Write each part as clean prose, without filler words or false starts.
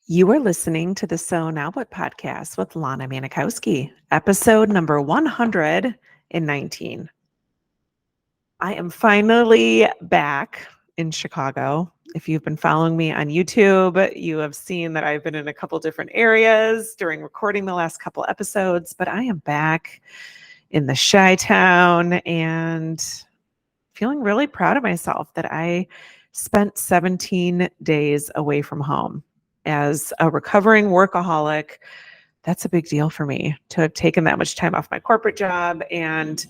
You are listening to the So Now What podcast with Lana Manikowski, episode number 119. I am finally back in Chicago. If you've been following me on YouTube, you have seen that I've been in a couple different areas during recording the last couple episodes, but I am back in the Chi-Town and feeling really proud of myself that I spent 17 days away from home. As a recovering workaholic, that's a big deal for me to have taken that much time off my corporate job, and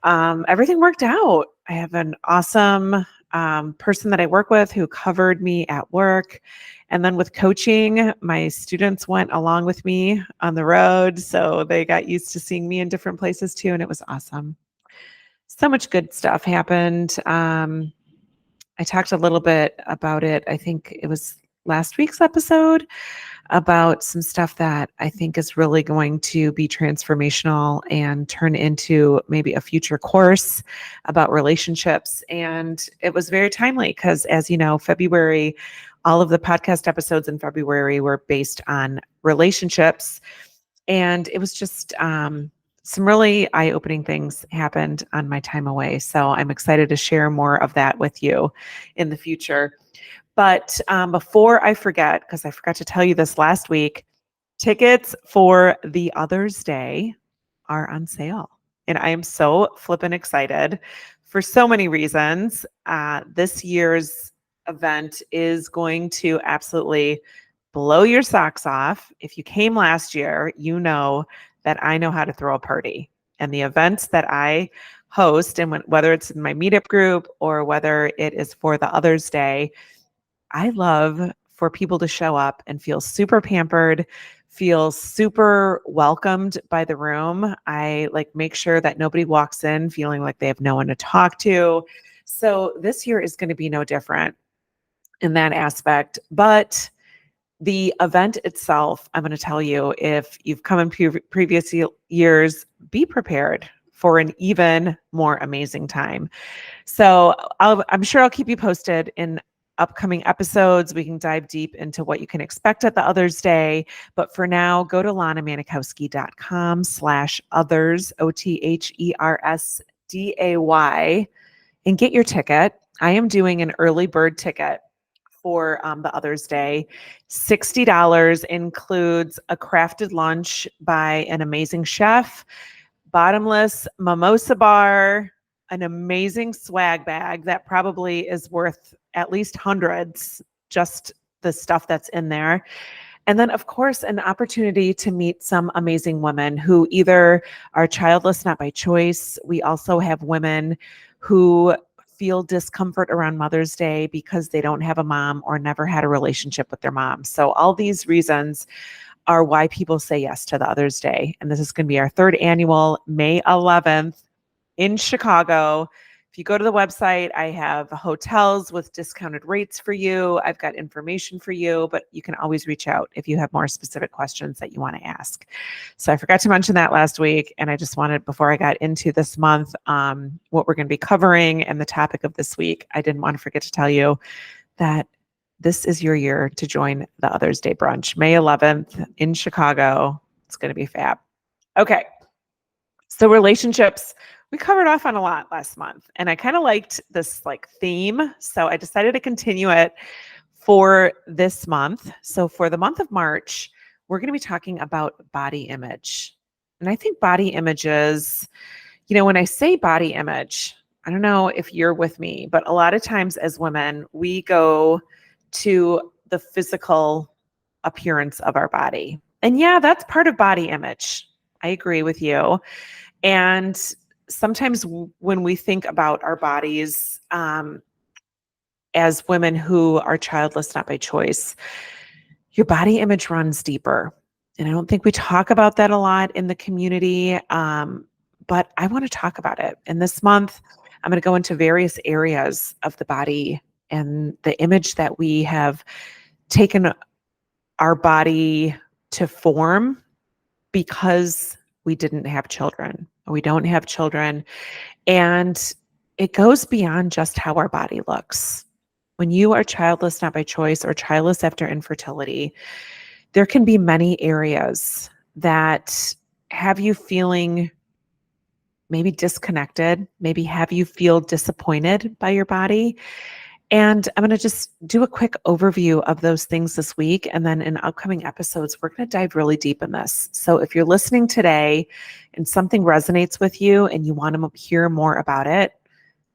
everything worked out. I have an awesome person that I work with who covered me at work. And then with coaching, my students went along with me on the road. So they got used to seeing me in different places too. And it was awesome. So much good stuff happened. I talked a little bit about it. I think it was last week's episode about some stuff that I think is really going to be transformational and turn into maybe a future course about relationships. And it was very timely because, as you know, February, all of the podcast episodes in February were based on relationships. And it was just some really eye-opening things happened on my time away. So I'm excited to share more of that with you in the future. But before I forget, because I forgot to tell you this last week, tickets for the Other's Day are on sale. And I am so flippin' excited for so many reasons. This year's event is going to absolutely blow your socks off. If you came last year, you know that I know how to throw a party. And the events that I host, and whether it's in my meetup group or whether it is for the Other's Day, I love for people to show up and feel super pampered, feel super welcomed by the room. I make sure that nobody walks in feeling like they have no one to talk to. So this year is going to be no different in that aspect. But the event itself, I'm going to tell you, if you've come in previous years, be prepared for an even more amazing time. So I'm sure I'll keep you posted in upcoming episodes. We can dive deep into what you can expect at the Other's Day. But for now, go to lanamanikowski.com/others, OTHERSDAY, and get your ticket. I am doing an early bird ticket for the Other's Day. $60 includes a crafted lunch by an amazing chef, bottomless mimosa bar, an amazing swag bag that probably is worth at least hundreds, just the stuff that's in there. And then, of course, an opportunity to meet some amazing women who either are childless, not by choice. We also have women who feel discomfort around Mother's Day because they don't have a mom or never had a relationship with their mom. So all these reasons are why people say yes to the Other's Day. And this is going to be our third annual, May 11th in Chicago. If you go to the website, I have hotels with discounted rates for you. I've got information for you, but you can always reach out if you have more specific questions that you want to ask. So I forgot to mention that last week. And I just wanted, before I got into this month, what we're going to be covering and the topic of this week, I didn't want to forget to tell you that this is your year to join the Other's Day brunch, May 11th in Chicago. It's going to be fab. Okay. So relationships, we covered off on a lot last month, and I kind of liked this theme. So I decided to continue it for this month. So for the month of March, we're going to be talking about body image. And I think body images, when I say body image, I don't know if you're with me, but a lot of times as women, we go to the physical appearance of our body. And yeah, that's part of body image. I agree with you. And sometimes when we think about our bodies as women who are childless, not by choice, your body image runs deeper. And I don't think we talk about that a lot in the community, but I want to talk about it. And this month, I'm going to go into various areas of the body and the image that we have taken our body to form because we didn't have children, or we don't have children. And it goes beyond just how our body looks. When you are childless, not by choice, or childless after infertility, there can be many areas that have you feeling maybe disconnected, maybe have you feel disappointed by your body. And I'm going to just do a quick overview of those things this week. And then in upcoming episodes, we're going to dive really deep in this. So if you're listening today and something resonates with you and you want to hear more about it,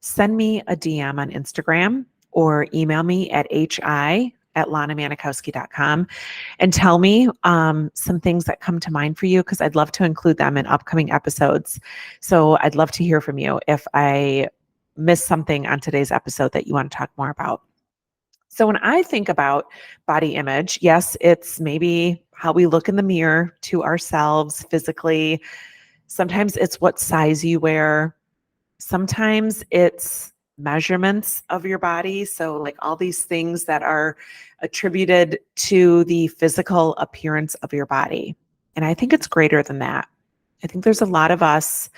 send me a DM on Instagram or email me at hi@lanamanikowski.com and tell me some things that come to mind for you, because I'd love to include them in upcoming episodes. So I'd love to hear from you if I missed something on today's episode that you want to talk more about. So when I think about body image, yes, it's maybe how we look in the mirror to ourselves physically. Sometimes it's what size you wear. Sometimes it's measurements of your body. So like all these things that are attributed to the physical appearance of your body. And I think it's greater than that. I think there's a lot of us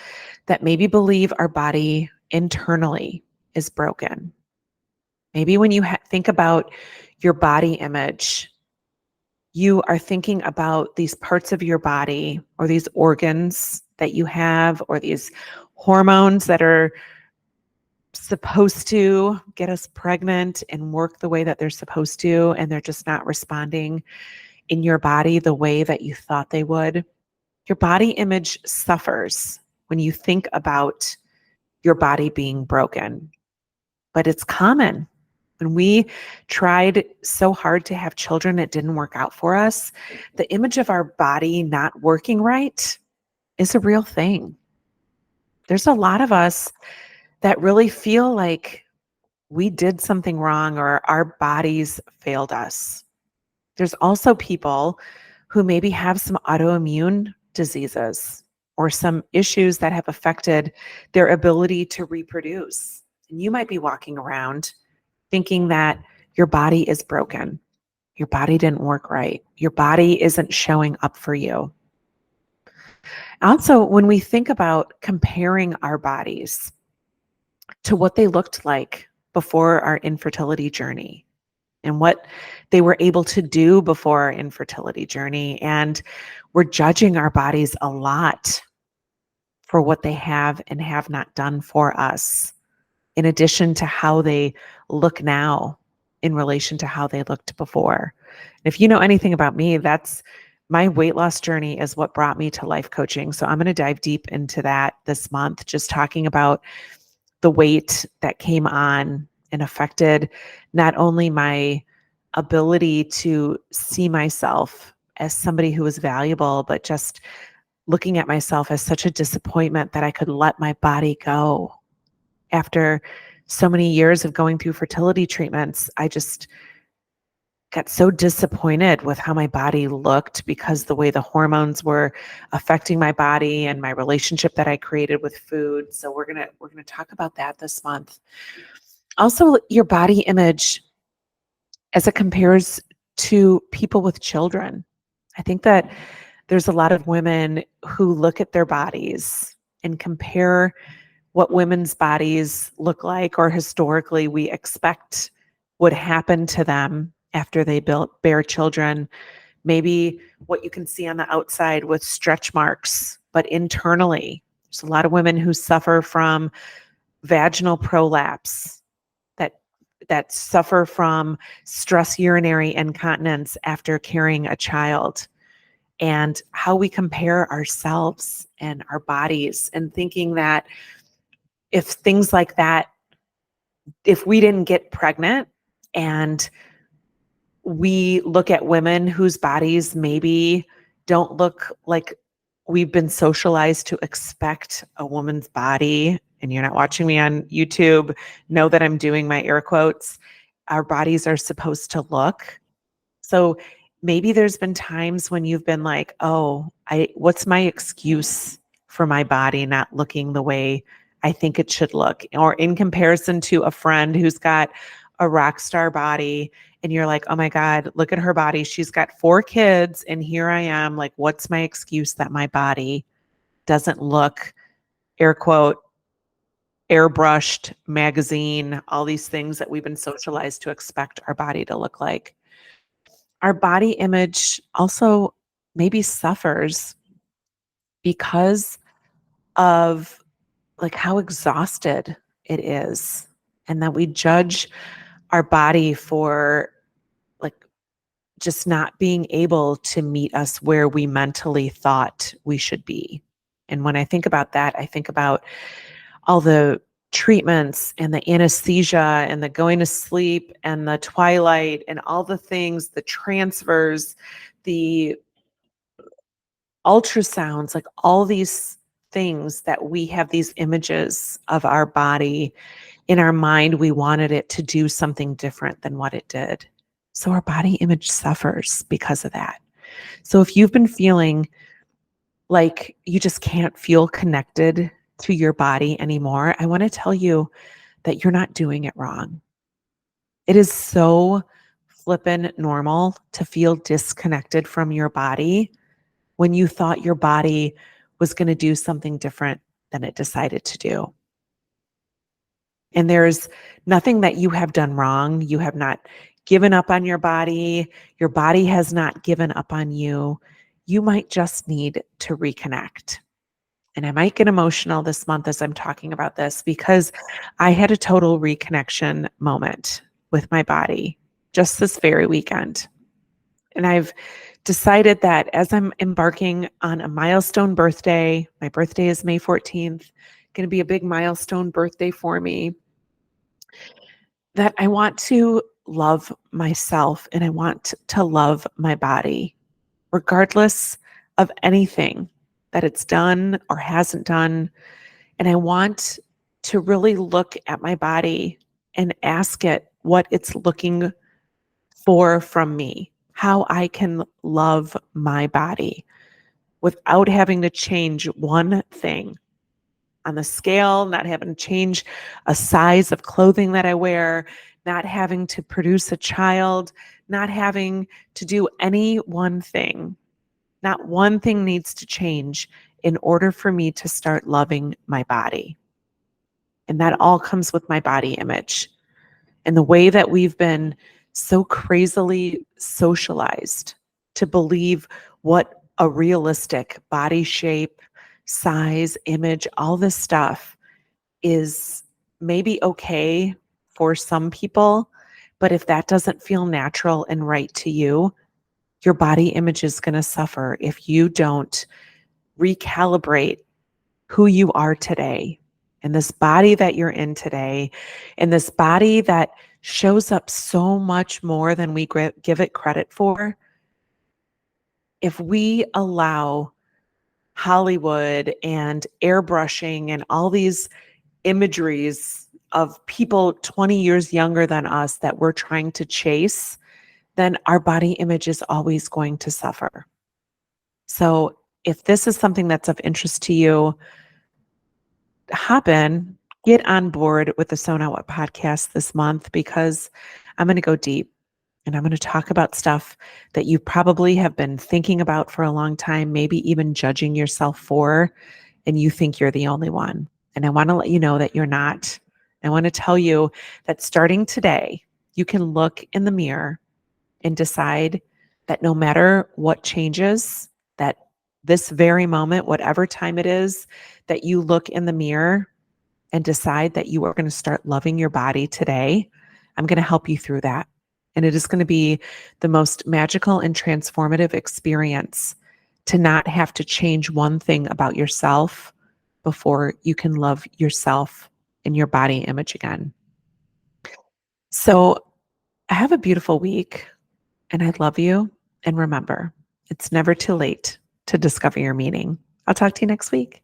that maybe believe our body internally is broken. Maybe when you think about your body image, you are thinking about these parts of your body or these organs that you have or these hormones that are supposed to get us pregnant and work the way that they're supposed to, and they're just not responding in your body the way that you thought they would. Your body image suffers when you think about your body being broken, but it's common. When we tried so hard to have children, it didn't work out for us. The image of our body not working right is a real thing. There's a lot of us that really feel like we did something wrong or our bodies failed us. There's also people who maybe have some autoimmune diseases or some issues that have affected their ability to reproduce. And you might be walking around thinking that your body is broken. Your body didn't work right. Your body isn't showing up for you. Also, when we think about comparing our bodies to what they looked like before our infertility journey and what they were able to do before our infertility journey, and we're judging our bodies a lot for what they have and have not done for us, in addition to how they look now in relation to how they looked before. If you know anything about me, that's my weight loss journey is what brought me to life coaching. So I'm going to dive deep into that this month, just talking about the weight that came on and affected not only my ability to see myself as somebody who was valuable, but just looking at myself as such a disappointment that I could let my body go. After so many years of going through fertility treatments, I just got so disappointed with how my body looked because the way the hormones were affecting my body and my relationship that I created with food. So we're going to talk about that this month. Also, your body image as it compares to people with children. I think that there's a lot of women who look at their bodies and compare what women's bodies look like, or historically we expect would happen to them after they bear children. Maybe what you can see on the outside with stretch marks, but internally, there's a lot of women who suffer from vaginal prolapse, that suffer from stress urinary incontinence after carrying a child, and how we compare ourselves and our bodies and thinking that if things like that, if we didn't get pregnant and we look at women whose bodies maybe don't look like we've been socialized to expect a woman's body, and you're not watching me on YouTube, know that I'm doing my air quotes, our bodies are supposed to look. So maybe there's been times when you've been like, oh, what's my excuse for my body not looking the way I think it should look? Or in comparison to a friend who's got a rock star body, and you're like, oh my God, look at her body. She's got 4 kids, and here I am. Like, what's my excuse that my body doesn't look, air quote, airbrushed magazine, all these things that we've been socialized to expect our body to look like. Our body image also maybe suffers because of like how exhausted it is, and that we judge our body for like just not being able to meet us where we mentally thought we should be. And when I think about that, I think about all the treatments and the anesthesia and the going to sleep and the twilight and all the things, the transfers, the ultrasounds, like all these things that we have these images of our body in our mind. We wanted it to do something different than what it did. So our body image suffers because of that. So if you've been feeling like you just can't feel connected to your body anymore, I want to tell you that you're not doing it wrong. It is so flippin' normal to feel disconnected from your body when you thought your body was going to do something different than it decided to do. And there's nothing that you have done wrong. You have not given up on your body. Your body has not given up on you. You might just need to reconnect. And I might get emotional this month as I'm talking about this because I had a total reconnection moment with my body just this very weekend. And I've decided that as I'm embarking on a milestone birthday, my birthday is May 14th, going to be a big milestone birthday for me, that I want to love myself and I want to love my body, regardless of anything that it's done or hasn't done. And I want to really look at my body and ask it what it's looking for from me, how I can love my body without having to change one thing on the scale, not having to change a size of clothing that I wear, not having to produce a child, not having to do any one thing. Not one thing needs to change in order for me to start loving my body. And that all comes with my body image. And the way that we've been so crazily socialized to believe what a realistic body shape, size, image, all this stuff is maybe okay for some people. But if that doesn't feel natural and right to you, your body image is going to suffer if you don't recalibrate who you are today and this body that you're in today and this body that shows up so much more than we give it credit for. If we allow Hollywood and airbrushing and all these imageries of people 20 years younger than us that we're trying to chase, then our body image is always going to suffer. So if this is something that's of interest to you, hop in, get on board with the So Now What podcast this month, because I'm going to go deep and I'm going to talk about stuff that you probably have been thinking about for a long time, maybe even judging yourself for, and you think you're the only one. And I want to let you know that you're not. I want to tell you that starting today, you can look in the mirror and decide that no matter what changes, that this very moment, whatever time it is, that you look in the mirror and decide that you are going to start loving your body today. I'm going to help you through that. And it is going to be the most magical and transformative experience to not have to change one thing about yourself before you can love yourself and your body image again. So have a beautiful week, and I love you. And remember, it's never too late to discover your meaning. I'll talk to you next week.